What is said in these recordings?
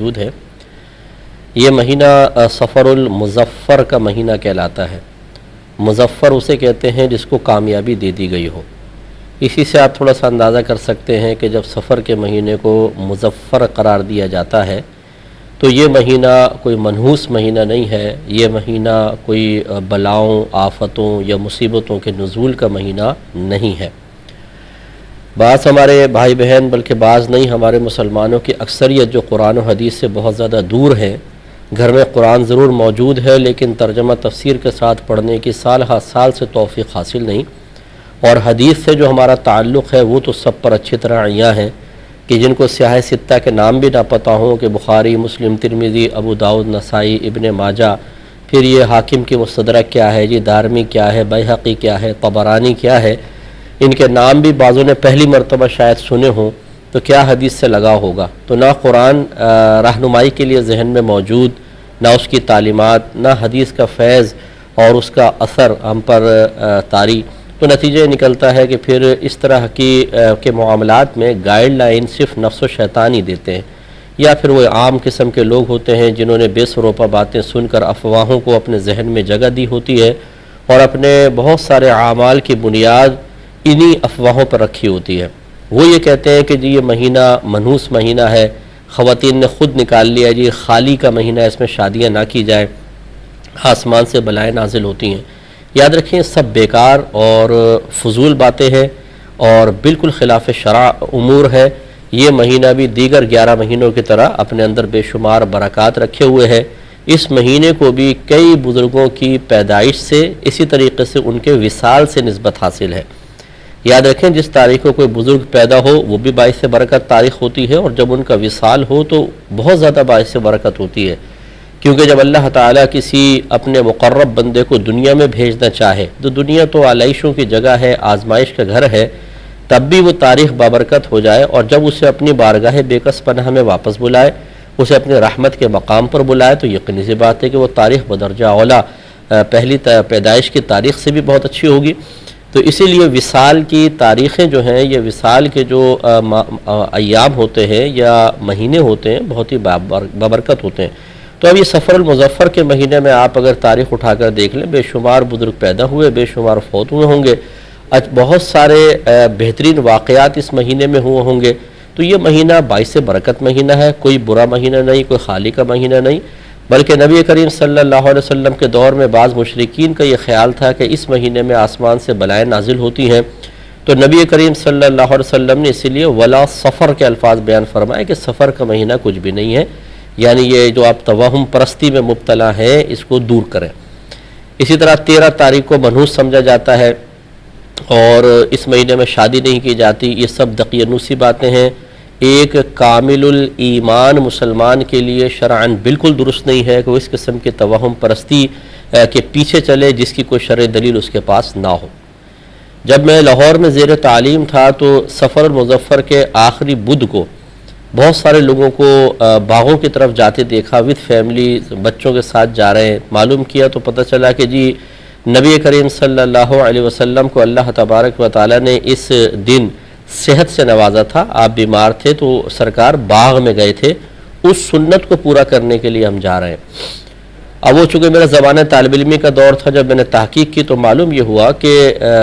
موجود ہے۔ یہ مہینہ سفر المظفر کا مہینہ کہلاتا ہے۔ مظفر اسے کہتے ہیں جس کو کامیابی دے دی گئی ہو۔ اسی سے آپ تھوڑا سا اندازہ کر سکتے ہیں کہ جب سفر کے مہینے کو مظفر قرار دیا جاتا ہے تو یہ مہینہ کوئی منحوس مہینہ نہیں ہے، یہ مہینہ کوئی بلاؤں، آفتوں یا مصیبتوں کے نزول کا مہینہ نہیں ہے۔ بعض ہمارے بھائی بہن، بلکہ بعض نہیں، ہمارے مسلمانوں کی اکثریت جو قرآن و حدیث سے بہت زیادہ دور ہیں، گھر میں قرآن ضرور موجود ہے لیکن ترجمہ تفسیر کے ساتھ پڑھنے کی سال ہر سال سے توفیق حاصل نہیں، اور حدیث سے جو ہمارا تعلق ہے وہ تو سب پر اچھی طرح عیاں ہے کہ جن کو سیاہ ستہ کے نام بھی نہ پتہ ہوں کہ بخاری، مسلم، ترمذی، ابو داؤد، نسائی، ابن ماجہ، پھر یہ حاکم کی مستدرک کیا ہے، جی دارمی کیا ہے، بیہقی کیا ہے، طبرانی کیا ہے، ان کے نام بھی بعضوں نے پہلی مرتبہ شاید سنے ہوں، تو کیا حدیث سے لگا ہوگا؟ تو نہ قرآن رہنمائی کے لیے ذہن میں موجود، نہ اس کی تعلیمات، نہ حدیث کا فیض اور اس کا اثر ہم پر طاری، تو نتیجہ نکلتا ہے کہ پھر اس طرح کے معاملات میں گائیڈ لائن صرف نفس و شیطان ہی دیتے ہیں، یا پھر وہ عام قسم کے لوگ ہوتے ہیں جنہوں نے بے سروپا باتیں سن کر افواہوں کو اپنے ذہن میں جگہ دی ہوتی ہے اور اپنے بہت سارے اعمال کی بنیاد انہی افواہوں پر رکھی ہوتی ہے۔ وہ یہ کہتے ہیں کہ جی یہ مہینہ منحوس مہینہ ہے، خواتین نے خود نکال لیا جی خالی کا مہینہ، اس میں شادیاں نہ کی جائیں، آسمان سے بلائیں نازل ہوتی ہیں۔ یاد رکھیں سب بیکار اور فضول باتیں ہیں اور بالکل خلاف شرع امور ہے۔ یہ مہینہ بھی دیگر 11 مہینوں کی طرح اپنے اندر بے شمار برکات رکھے ہوئے ہے۔ اس مہینے کو بھی کئی بزرگوں کی پیدائش سے، اسی طریقے سے ان کے وصال سے نسبت حاصل ہے۔ یاد رکھیں جس تاریخ کو کوئی بزرگ پیدا ہو وہ بھی باعث برکت تاریخ ہوتی ہے، اور جب ان کا وصال ہو تو بہت زیادہ باعث برکت ہوتی ہے، کیونکہ جب اللہ تعالیٰ کسی اپنے مقرب بندے کو دنیا میں بھیجنا چاہے تو دنیا تو آلائشوں کی جگہ ہے، آزمائش کا گھر ہے، تب بھی وہ تاریخ بابرکت ہو جائے، اور جب اسے اپنی بارگاہ بے کس پناہ میں واپس بلائے، اسے اپنے رحمت کے مقام پر بلائے، تو یقینی سی بات ہے کہ وہ تاریخ بدرجہ اولیٰ پہلی پیدائش کی تاریخ سے بھی بہت اچھی ہوگی۔ تو اسی لیے وصال کی تاریخیں جو ہیں، یہ وصال کے جو ایام ہوتے ہیں یا مہینے ہوتے ہیں بہت ہی بابرکت ہوتے ہیں۔ تو اب یہ سفر المظفر کے مہینے میں آپ اگر تاریخ اٹھا کر دیکھ لیں، بے شمار بزرگ پیدا ہوئے، بے شمار فوت ہوئے ہوں گے، بہت سارے بہترین واقعات اس مہینے میں ہوئے ہوں گے۔ تو یہ مہینہ باعث برکت مہینہ ہے، کوئی برا مہینہ نہیں، کوئی خالی کا مہینہ نہیں، بلکہ نبی کریم صلی اللہ علیہ وسلم کے دور میں بعض مشرکین کا یہ خیال تھا کہ اس مہینے میں آسمان سے بلائیں نازل ہوتی ہیں، تو نبی کریم صلی اللہ علیہ وسلم نے اسی لیے ولا سفر کے الفاظ بیان فرمائے کہ سفر کا مہینہ کچھ بھی نہیں ہے، یعنی یہ جو آپ توہم پرستی میں مبتلا ہیں اس کو دور کریں۔ اسی طرح 13 تاریخ کو منحوس سمجھا جاتا ہے اور اس مہینے میں شادی نہیں کی جاتی، یہ سب دقیانوسی باتیں ہیں۔ ایک کامل الایمان مسلمان کے لیے شرعاً بالکل درست نہیں ہے کہ وہ اس قسم کے توہم پرستی کے پیچھے چلے جس کی کوئی شرعی دلیل اس کے پاس نہ ہو۔ جب میں لاہور میں زیر تعلیم تھا تو سفر المظفر کے آخری بدھ کو بہت سارے لوگوں کو باغوں کی طرف جاتے دیکھا، ود فیملی بچوں کے ساتھ جا رہے ہیں۔ معلوم کیا تو پتہ چلا کہ جی نبی کریم صلی اللہ علیہ وسلم کو اللہ تبارک و تعالیٰ نے اس دن صحت سے نوازا تھا، آپ بیمار تھے تو سرکار باغ میں گئے تھے، اس سنت کو پورا کرنے کے لیے ہم جا رہے ہیں۔ اب وہ چونکہ میرا زمانہ طالب علمی کا دور تھا، جب میں نے تحقیق کی تو معلوم یہ ہوا کہ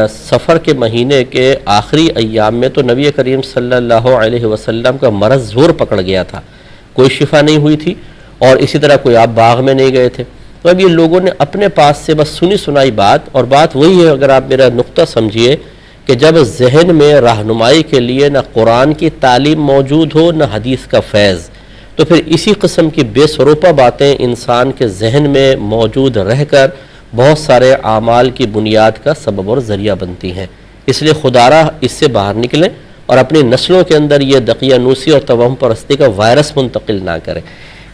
سفر کے مہینے کے آخری ایام میں تو نبی کریم صلی اللہ علیہ وسلم کا مرض زور پکڑ گیا تھا، کوئی شفا نہیں ہوئی تھی، اور اسی طرح کوئی آپ باغ میں نہیں گئے تھے۔ تو اب یہ لوگوں نے اپنے پاس سے بس سنی سنائی بات، اور بات وہی ہے، اگر آپ میرا نقطہ سمجھیے کہ جب ذہن میں رہنمائی کے لیے نہ قرآن کی تعلیم موجود ہو نہ حدیث کا فیض، تو پھر اسی قسم کی بے سروپا باتیں انسان کے ذہن میں موجود رہ کر بہت سارے اعمال کی بنیاد کا سبب اور ذریعہ بنتی ہیں۔ اس لیے خدارہ اس سے باہر نکلیں اور اپنی نسلوں کے اندر یہ دقیانوسی اور توہم پرستی کا وائرس منتقل نہ کریں۔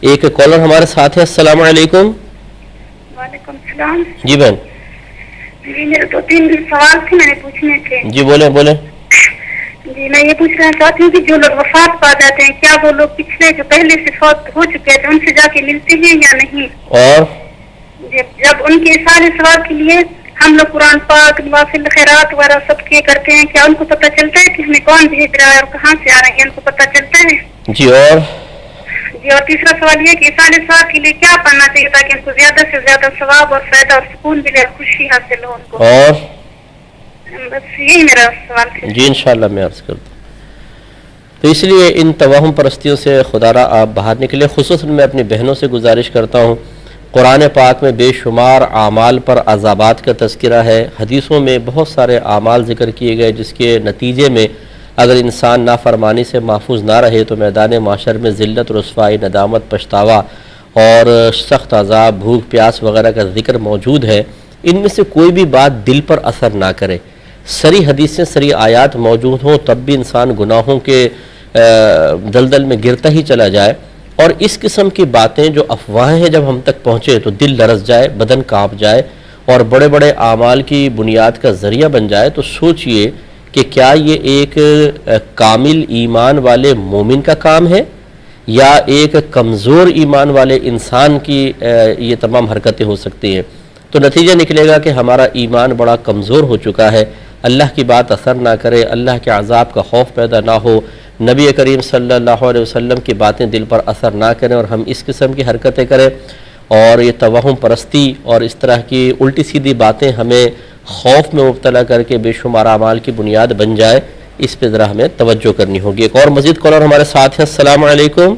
ایک کالر ہمارے ساتھ ہے۔ السلام علیکم۔ وعلیکم السلام۔ جی بہن۔ جی میرے 2-3 سوال تھے میں نے پوچھنے تھے۔ جی بولیں بولیں۔ جی میں یہ پوچھنا چاہتی ہوں کہ جو لوگ وفات پا جاتے ہیں کیا وہ لوگ پچھلے جو پہلے سے فوت ہو چکے تھے ان سے جا کے ملتے ہیں یا نہیں؟ اور جب ان کے اصال ثواب کے لیے ہم لوگ قرآن پاک نوافل خیرات وغیرہ سب کے کرتے ہیں، کیا ان کو پتہ چلتا ہے کہ ہمیں کون بھیج رہا ہے اور کہاں سے آ رہے ہیں؟ ان کو پتہ چلتا ہے؟ جی اور جی اور تیسرا سوال یہ کہ سال سوال کے لیے کیا پڑھنا چاہیے تاکہ ان کو زیادہ سے زیادہ ثواب اور فائدہ اور سکون ملے اور خوشی حاصل ہو ان کو؟ اور بس یہی میرا سوال تھا جی انشاءاللہ میں عرض کرتا ہوں۔ تو اس لیے ان توہم پرستیوں سے خدا را آپ باہر نکلے۔ خصوصاً میں اپنی بہنوں سے گزارش کرتا ہوں، قرآن پاک میں بے شمار اعمال پر عذابات کا تذکرہ ہے، حدیثوں میں بہت سارے اعمال ذکر کیے گئے جس کے نتیجے میں اگر انسان نافرمانی سے محفوظ نہ رہے تو میدان معاشر میں ذلت، رسوائی، ندامت، پچھتاوا اور سخت عذاب، بھوک پیاس وغیرہ کا ذکر موجود ہے۔ ان میں سے کوئی بھی بات دل پر اثر نہ کرے، صریح حدیثیں، صریح آیات موجود ہوں تب بھی انسان گناہوں کے دلدل میں گرتا ہی چلا جائے، اور اس قسم کی باتیں جو افواہیں ہیں جب ہم تک پہنچے تو دل لرز جائے، بدن کانپ جائے اور بڑے بڑے اعمال کی بنیاد کا ذریعہ بن جائے، تو سوچئے کہ کیا یہ ایک کامل ایمان والے مومن کا کام ہے یا ایک کمزور ایمان والے انسان کی یہ تمام حرکتیں ہو سکتی ہیں؟ تو نتیجہ نکلے گا کہ ہمارا ایمان بڑا کمزور ہو چکا ہے، اللہ کی بات اثر نہ کرے، اللہ کے عذاب کا خوف پیدا نہ ہو، نبی کریم صلی اللہ علیہ وسلم کی باتیں دل پر اثر نہ کریں اور ہم اس قسم کی حرکتیں کریں، اور یہ توہم پرستی اور اس طرح کی الٹی سیدھی باتیں ہمیں خوف میں مبتلا کر کے بے شمار اعمال کی بنیاد بن جائے، اس پہ ذرا ہمیں توجہ کرنی ہوگی۔ ایک اور مزید کالر ہمارے ساتھ ہیں۔ السلام علیکم۔